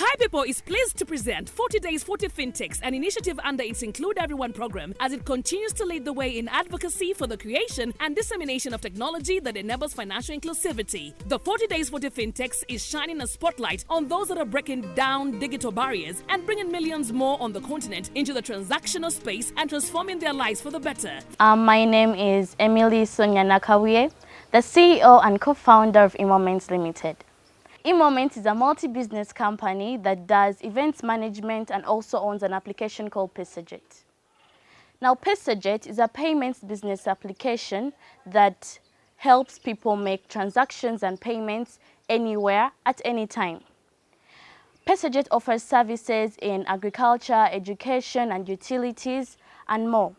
Hi People is pleased to present 40 Days 40 Fintechs, an initiative under its Include Everyone program, as it continues to lead the way in advocacy for the creation and dissemination of technology that enables financial inclusivity. The 40 Days 40 Fintechs is shining a spotlight on those that are breaking down digital barriers and bringing millions more on the continent into the transactional space and transforming their lives for the better. My name is Emily Sonia Nakabuye, the CEO and co-founder of Moments Limited. Moments is a multi-business company that does events management and also owns an application called Pesajet. Now, Pesajet is a payments business application that helps people make transactions and payments anywhere at any time. Pesajet offers services in agriculture, education and utilities and more.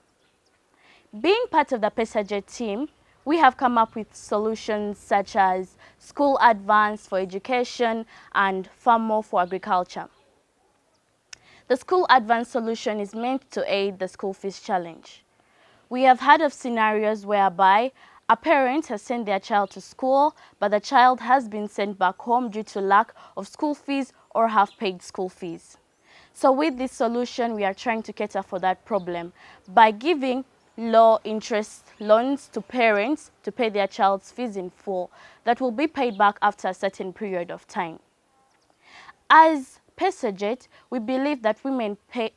Being part of the Pesajet team, we have come up with solutions such as School Advance for education and Farm for agriculture. The School Advance solution is meant to aid the school fees challenge. We have heard of scenarios whereby a parent has sent their child to school, but the child has been sent back home due to lack of school fees or half-paid school fees. So with this solution, we are trying to cater for that problem by giving low-interest loans to parents to pay their child's fees in full that will be paid back after a certain period of time. As Pesajet, we believe that women play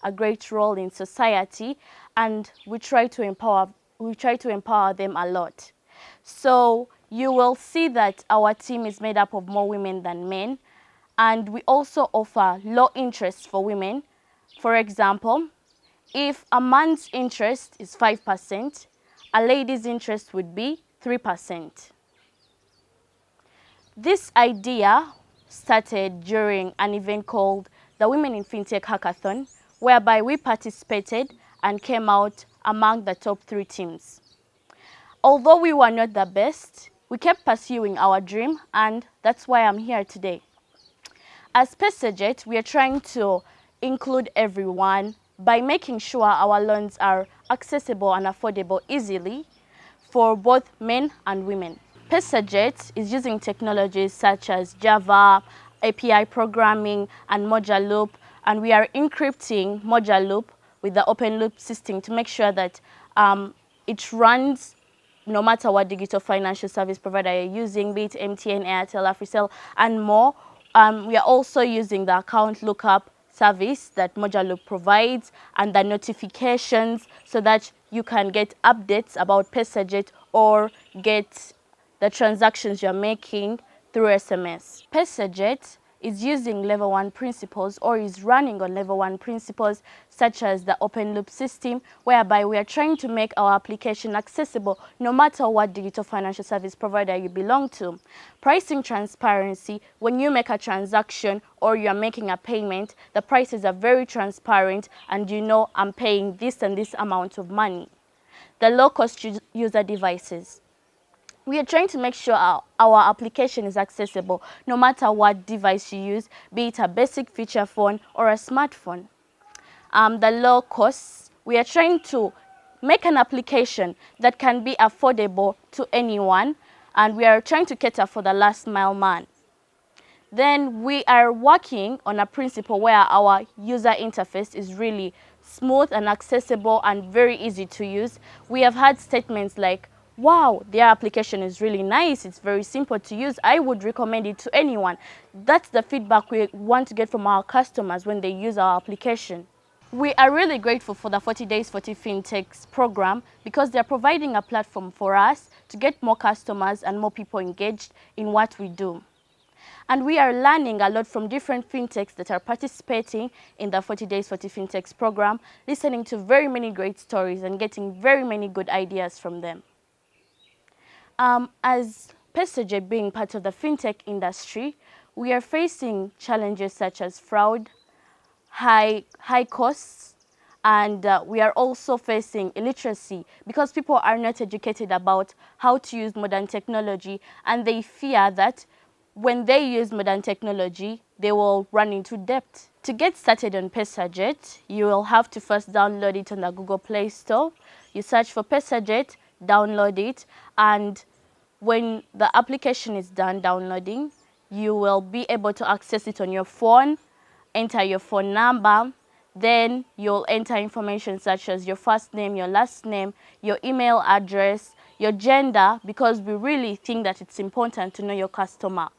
a great role in society, and we try to empower them a lot. So you will see that our team is made up of more women than men, and we also offer low interest for women. For example, if a man's interest is 5%, a lady's interest would be 3%. This idea started during an event called the Women in Fintech Hackathon, whereby we participated and came out among the top 3 teams. Although we were not the best, we kept pursuing our dream, and that's why I'm here today. As Pesajet, we are trying to include everyone by making sure our loans are accessible and affordable easily for both men and women. Pesajet is using technologies such as Java, API programming, and modular loop, and we are encrypting modular loop with the open loop system to make sure that it runs no matter what digital financial service provider you're using, be it MTN, Airtel, AfriCell, and more. We are also using the account lookup service that modular loop provides and the notifications so that you can get updates about Pesajet or get the transactions you're making through SMS. Pesajet is using level 1 principles, or is running on level 1 principles such as the open loop system, whereby we are trying to make our application accessible no matter what digital financial service provider you belong to. Pricing transparency: when you make a transaction or you're making a payment, the prices are very transparent and you know I'm paying this and this amount of money. The low-cost user devices: we are trying to make sure our application is accessible no matter what device you use, be it a basic feature phone or a smartphone. The low costs: we are trying to make an application that can be affordable to anyone, and we are trying to cater for the last mile man. Then we are working on a principle where our user interface is really smooth and accessible and very easy to use. We have had statements like, "Wow, their application is really nice, it's very simple to use, I would recommend it to anyone." That's the feedback we want to get from our customers when they use our application. We are really grateful for the 40 Days 40 Fintechs program because they're providing a platform for us to get more customers and more people engaged in what we do. And we are learning a lot from different fintechs that are participating in the 40 Days 40 Fintechs program, listening to very many great stories and getting very many good ideas from them. As Pesajet being part of the fintech industry, we are facing challenges such as fraud, high costs, and we are also facing illiteracy because people are not educated about how to use modern technology, and they fear that when they use modern technology, they will run into debt. To get started on Pesajet, you will have to first download it on the Google Play Store. You search for Pesajet, download it, and when the application is done downloading, you will be able to access it on your phone, enter your phone number, then you'll enter information such as your first name, your last name, your email address, your gender, because we really think that it's important to know your customer.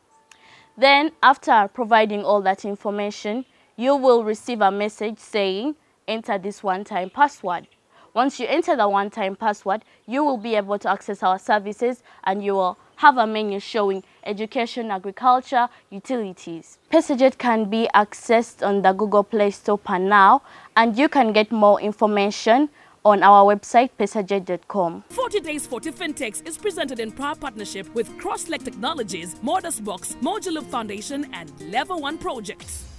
Then after providing all that information, you will receive a message saying, enter this one-time password. Once you enter the one-time password, you will be able to access our services and you will have a menu showing education, agriculture, utilities. Pesajet can be accessed on the Google Play Store per now, and you can get more information on our website, pesajet.com. 40 Days 40 Fintechs is presented in proud partnership with Cross-Leg Technologies, Modus Box, Modular Foundation, and Level 1 Projects.